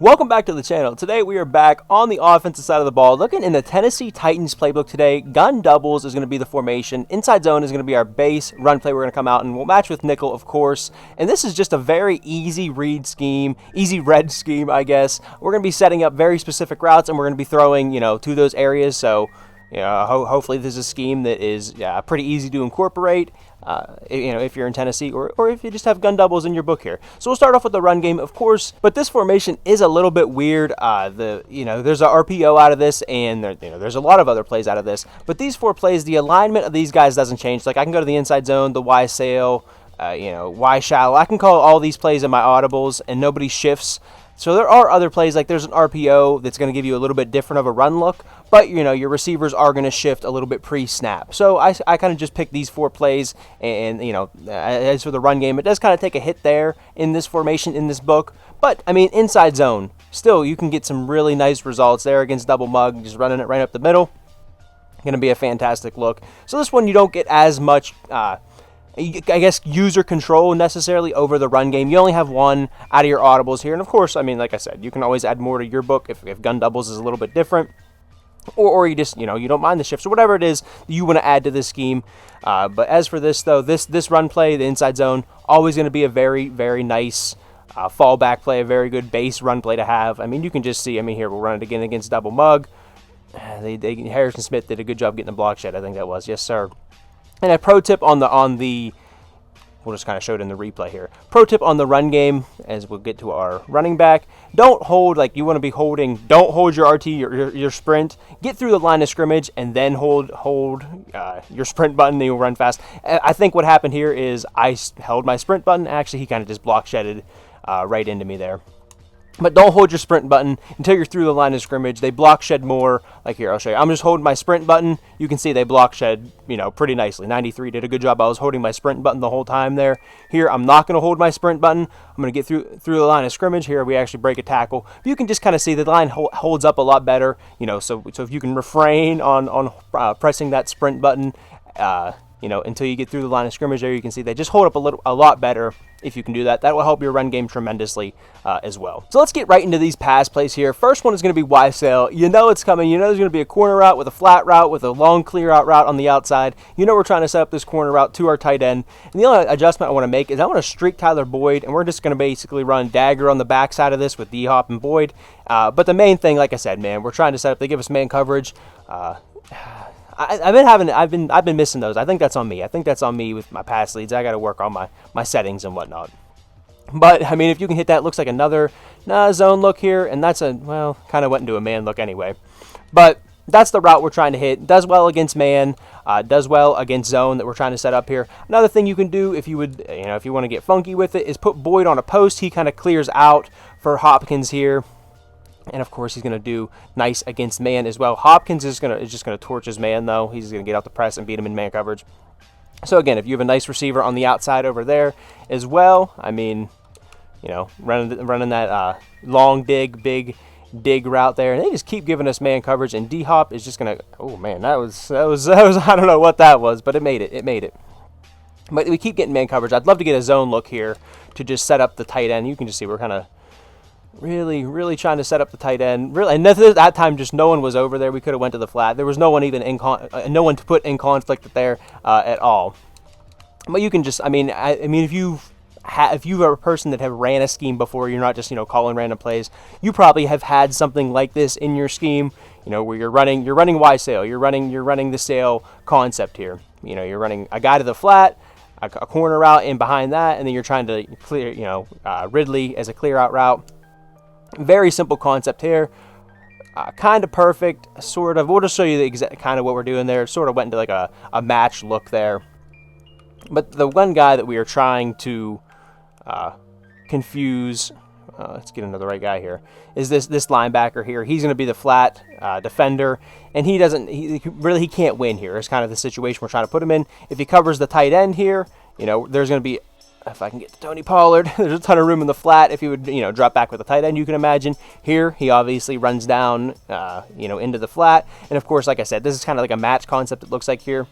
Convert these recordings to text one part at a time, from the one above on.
Welcome back to the channel. Today we are back on the offensive side of the ball, looking in the Tennessee Titans playbook today. Gun doubles is going to be the formation. Inside zone is going to be our base run play. We're going to come out and we'll match with nickel, of course. And this is just a very easy read scheme, easy read scheme, I guess. We're going to be setting up very specific routes and we're going to be throwing, to those areas. So, hopefully this is a scheme that is pretty easy to incorporate. If you're in Tennessee or if you just have gun doubles in your book here. So we'll start off with the run game, of course, but this formation is a little bit weird. There's a RPO out of this, and there's a lot of other plays out of this. But these four plays, the alignment of these guys doesn't change. Like I can go to the inside zone, the Y sail, Y shallow. I can call all these plays in my audibles, and nobody shifts. So there are other plays, like there's an RPO that's going to give you a little bit different of a run look, but your receivers are going to shift a little bit pre-snap. So I kind of just picked these four plays, and as for the run game, it does kind of take a hit there in this formation, in this book, but I mean, inside zone, still you can get some really nice results there against double mug, just running it right up the middle. Going to be a fantastic look. So this one you don't get as much user control necessarily over the run game. You only have one out of your audibles here. And of course, I mean, like I said, you can always add more to your book if gun doubles is a little bit different. Or you just, you don't mind the shifts or whatever it is you want to add to this scheme. But as for this, though, this run play, the inside zone, always going to be a very, very nice fallback play, a very good base run play to have. I mean, you can just see, here, we'll run it again against double mug. Harrison Smith did a good job getting the block shed, I think that was. Yes, sir. And a pro tip on the we'll just kind of show it in the replay here. Pro tip on the run game, as we'll get to our running back. Don't hold like you want to be holding. Don't hold your RT, your sprint. Get through the line of scrimmage and then hold your sprint button. And you'll run fast. I think what happened here is I held my sprint button. Actually, he kind of just block shedded right into me there. But don't hold your sprint button until you're through the line of scrimmage. They block shed more. Like here, I'll show you. I'm just holding my sprint button. You can see they block shed, pretty nicely. 93 did a good job. I was holding my sprint button the whole time there. Here, I'm not going to hold my sprint button. I'm going to get through the line of scrimmage. Here, we actually break a tackle. You can just kind of see the line holds up a lot better. So if you can refrain on pressing that sprint button, until you get through the line of scrimmage there, you can see they just hold up a lot better. If you can do that, that will help your run game tremendously as well. So let's get right into these pass plays here. First one is going to be Y sail. It's coming. There's going to be a corner route with a flat route with a long clear out route on the outside. We're trying to set up this corner route to our tight end. And the only adjustment I want to make is I want to streak Tyler Boyd, and we're just going to basically run dagger on the backside of this with D-Hop and Boyd. But the main thing, like I said, man, we're trying to set up. They give us man coverage. I've been missing those. I think that's on me. I think that's on me with my pass leads. I got to work on my settings and whatnot. But if you can hit that, looks like another zone look here, and that's kind of went into a man look anyway. But that's the route we're trying to hit. Does well against man. Does well against zone that we're trying to set up here. Another thing you can do if you would, if you want to get funky with it, is put Boyd on a post. He kind of clears out for Hopkins here. And of course, he's going to do nice against man as well. Hopkins is just going to torch his man though. He's going to get out the press and beat him in man coverage. So again, if you have a nice receiver on the outside over there as well, running that long big dig route there, and they just keep giving us man coverage. And D Hop is just going to. Oh man, that was I don't know what that was, but it made it. But we keep getting man coverage. I'd love to get a zone look here to just set up the tight end. You can just see we're kind of. Really trying to set up the tight end. Really, and at that time, just no one was over there. We could have went to the flat. There was no one even no one to put in conflict there at all. But you can just, if you are a person that have ran a scheme before, you're not just calling random plays. You probably have had something like this in your scheme. Where you're running Y sail. You're running the sail concept here. You're running a guy to the flat, a corner route in behind that, and then you're trying to clear, Ridley as a clear out route. Very simple concept here, kind of perfect, sort of. We'll just show you the exact kind of what we're doing there. It sort of went into like a match look there. But the one guy that we are trying to confuse, let's get into the right guy here, is this linebacker here. He's going to be the flat defender, and he can't win here. It's kind of the situation we're trying to put him in. If he covers the tight end here, there's going to be. If I can get to Tony Pollard, there's a ton of room in the flat. If he would, drop back with the tight end, you can imagine. Here, he obviously runs down, into the flat. And of course, like I said, this is kind of like a match concept. It looks like here.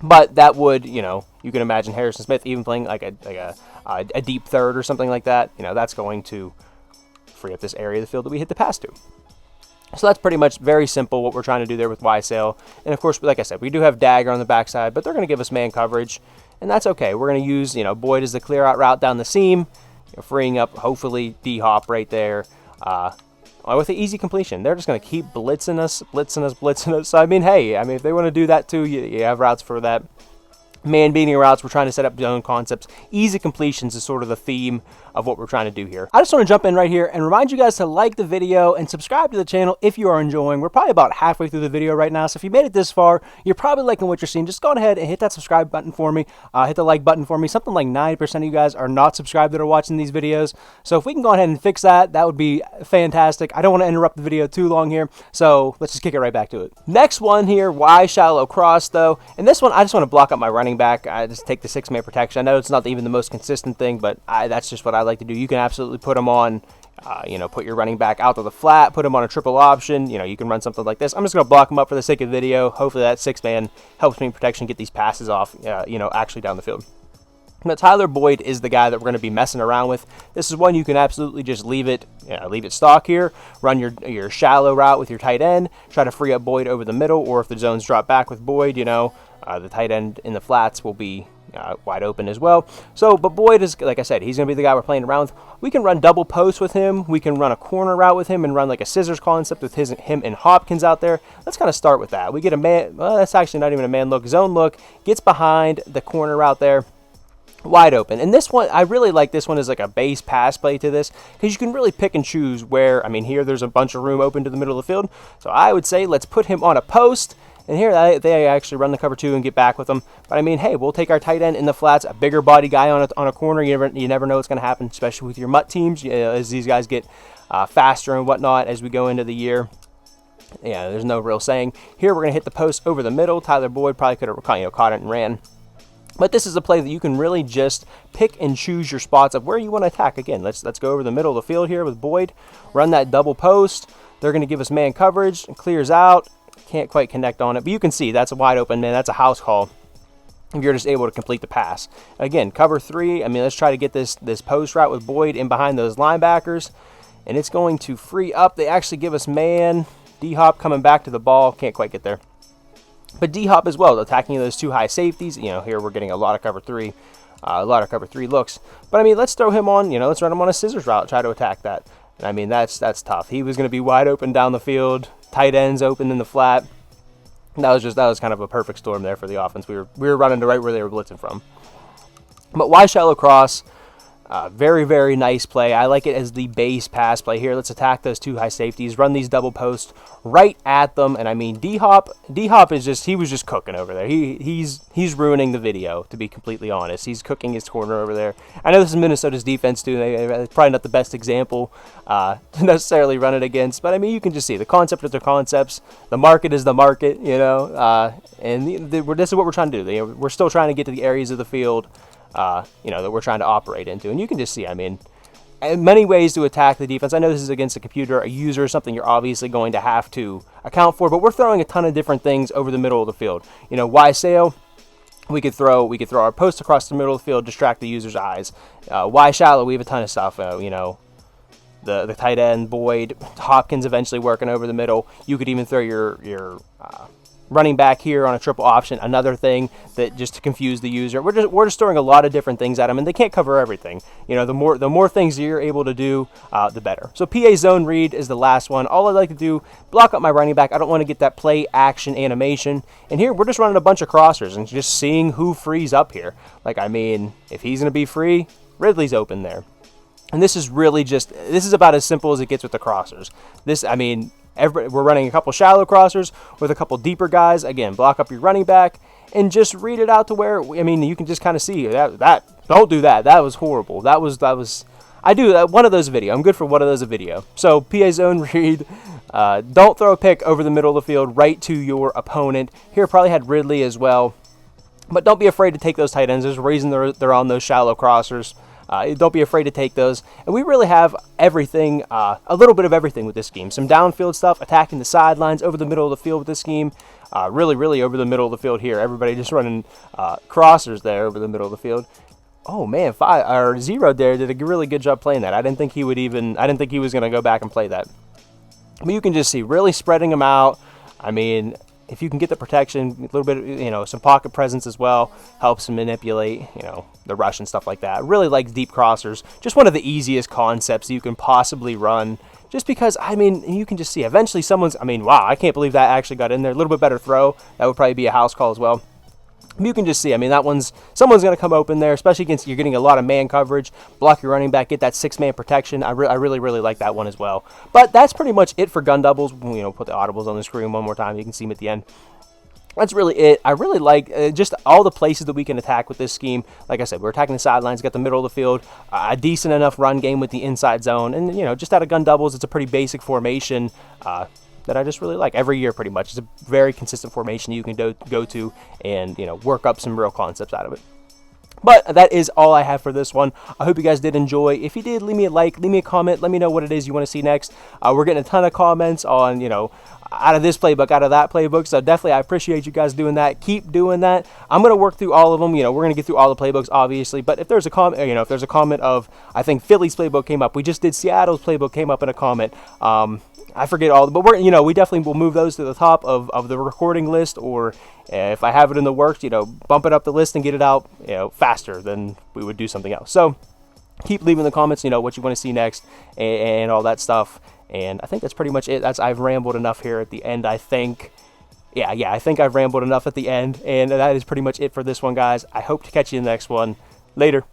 But that would, you can imagine Harrison Smith even playing like a deep third or something like that. That's going to free up this area of the field that we hit the pass to. So that's pretty much very simple what we're trying to do there with Y-Sail. And of course, like I said, we do have Dagger on the backside, but they're going to give us man coverage, and that's okay. We're going to use, Boyd as the clear out route down the seam, freeing up hopefully D-Hop right there with an easy completion. They're just going to keep blitzing us. So I mean, hey, if they want to do that too, you have routes for that. Man-beating routes, we're trying to set up zone concepts. Easy completions is sort of the theme of what we're trying to do here. I just want to jump in right here and remind you guys to like the video and subscribe to the channel if you are enjoying. We're probably about halfway through the video right now, so if you made it this far, you're probably liking what you're seeing. Just go ahead and hit that subscribe button for me. Hit the like button for me. Something like 90% of you guys are not subscribed that are watching these videos, so if we can go ahead and fix that, that would be fantastic. I don't want to interrupt the video too long here, so let's just kick it right back to it. Next one here, Y shallow cross though, and this one I just want to block up my running back. I just take the 6-man protection. I know it's not even the most consistent thing, but that's just what I like to do. You can absolutely put them on, put your running back out to the flat, put them on a triple option. You can run something like this. I'm just going to block them up for the sake of the video. Hopefully that 6-man helps me in protection, get these passes off, actually down the field. Now, Tyler Boyd is the guy that we're going to be messing around with. This is one you can absolutely just leave it stock here. Run your shallow route with your tight end. Try to free up Boyd over the middle, or if the zones drop back with Boyd, the tight end in the flats will be wide open as well. So, but Boyd is, like I said, he's going to be the guy we're playing around with. We can run double post with him. We can run a corner route with him and run like a scissors concept with him and Hopkins out there. Let's kind of start with that. We get a man, well, that's actually not even a man look, zone look, gets behind the corner route there. Wide open. And this one, I really like this one as like a base pass play to this, because you can really pick and choose where, here there's a bunch of room open to the middle of the field. So I would say let's put him on a post. And here they actually run the cover 2 and get back with them. But hey, we'll take our tight end in the flats, a bigger body guy on a corner. You never know what's going to happen, especially with your MUT teams, as these guys get faster and whatnot as we go into the year. Yeah, there's no real saying. Here we're going to hit the post over the middle. Tyler Boyd probably could have caught it and ran. But this is a play that you can really just pick and choose your spots of where you want to attack. Again, let's go over the middle of the field here with Boyd. Run that double post. They're going to give us man coverage. It clears out. Can't quite connect on it, but you can see that's a wide open, man. That's a house call if you're just able to complete the pass. Again, cover 3. Let's try to get this post route with Boyd in behind those linebackers, and it's going to free up. They actually give us man. D-Hop coming back to the ball. Can't quite get there. But D-Hop as well, attacking those 2 high safeties. Here we're getting a lot of cover 3. A lot of cover 3 looks. But let's throw him on, let's run him on a scissors route, try to attack that. And that's tough. He was going to be wide open down the field. Tight ends open in the flat. That was kind of a perfect storm there for the offense. We were running to right where they were blitzing from. But Y shallow cross, very, very nice play. I like it as the base pass play here. Let's attack those 2 high safeties, run these double posts right at them. And D-Hop is he was just cooking over there. He's ruining the video, to be completely honest. He's cooking his corner over there. I know this is Minnesota's defense too. They're probably not the best example to necessarily run it against, but you can just see the concept of their concepts. The market is the market, and this is what we're trying to do. We're still trying to get to the areas of the field that we're trying to operate into. And you can just see, many ways to attack the defense. I know this is against a computer, a user, something you're obviously going to have to account for, but we're throwing a ton of different things over the middle of the field. Y sail, we could throw our post across the middle of the field, distract the user's eyes. Y shallow, we have a ton of stuff. The tight end, Boyd, Hopkins eventually working over the middle. You could even throw your running back here on a triple option, another thing that just to confuse the user. We're just throwing a lot of different things at them, and they can't cover everything. The more things you're able to do, the better. So PA zone read is the last one. All I like to do, block up my running back. I don't want to get that play action animation. And here we're just running a bunch of crossers and just seeing who frees up here. If he's going to be free, Ridley's open there. And this is really this is about as simple as it gets with the crossers. We're running a couple shallow crossers with a couple deeper guys. Again, block up your running back and just read it out to where, you can just kind of see that. Don't do that. That was horrible. That was. I do that one of those video. I'm good for one of those a video. So PA zone read. Don't throw a pick over the middle of the field right to your opponent. Here probably had Ridley as well, but don't be afraid to take those tight ends. There's a reason they're on those shallow crossers. Don't be afraid to take those. And we really have everything, a little bit of everything with this scheme. Some downfield stuff, attacking the sidelines, over the middle of the field with this scheme. Really over the middle of the field here. Everybody just running crossers there over the middle of the field. Oh man, 5 or 0 there did a really good job playing that. I didn't think he was going to go back and play that. But you can just see really spreading them out. I mean, if you can get the protection, a little bit, some pocket presence as well, helps to manipulate, the rush and stuff like that. I really like deep crossers. Just one of the easiest concepts you can possibly run. Just because, I mean, you can just see eventually wow, I can't believe that actually got in there. A little bit better throw. That would probably be a house call as well. You can just see, I mean, someone's going to come open there, especially against, you're getting a lot of man coverage, block your running back, get that 6-man protection. I really, really like that one as well. But that's pretty much it for gun doubles. Put the audibles on the screen one more time. You can see them at the end. That's really it. I really like just all the places that we can attack with this scheme. Like I said, we're attacking the sidelines, got the middle of the field, a decent enough run game with the inside zone. And, just out of gun doubles, it's a pretty basic formation that I just really like every year pretty much. It's a very consistent formation you can go to and, work up some real concepts out of it. But that is all I have for this one. I hope you guys did enjoy. If you did, leave me a like, leave me a comment. Let me know what it is you want to see next. We're getting a ton of comments on, out of this playbook, out of that playbook. So definitely, I appreciate you guys doing that. Keep doing that. I'm going to work through all of them. We're going to get through all the playbooks, obviously. But if there's a comment, if there's a comment of, I think Philly's playbook came up. We just did Seattle's playbook came up in a comment. I forget all, but we definitely will move those to the top of the recording list, or if I have it in the works, bump it up the list and get it out, faster than we would do something else. So keep leaving the comments, what you want to see next and all that stuff. And I think that's pretty much it. I've rambled enough here at the end, I think. Yeah, I think I've rambled enough at the end, and that is pretty much it for this one, guys. I hope to catch you in the next one. Later.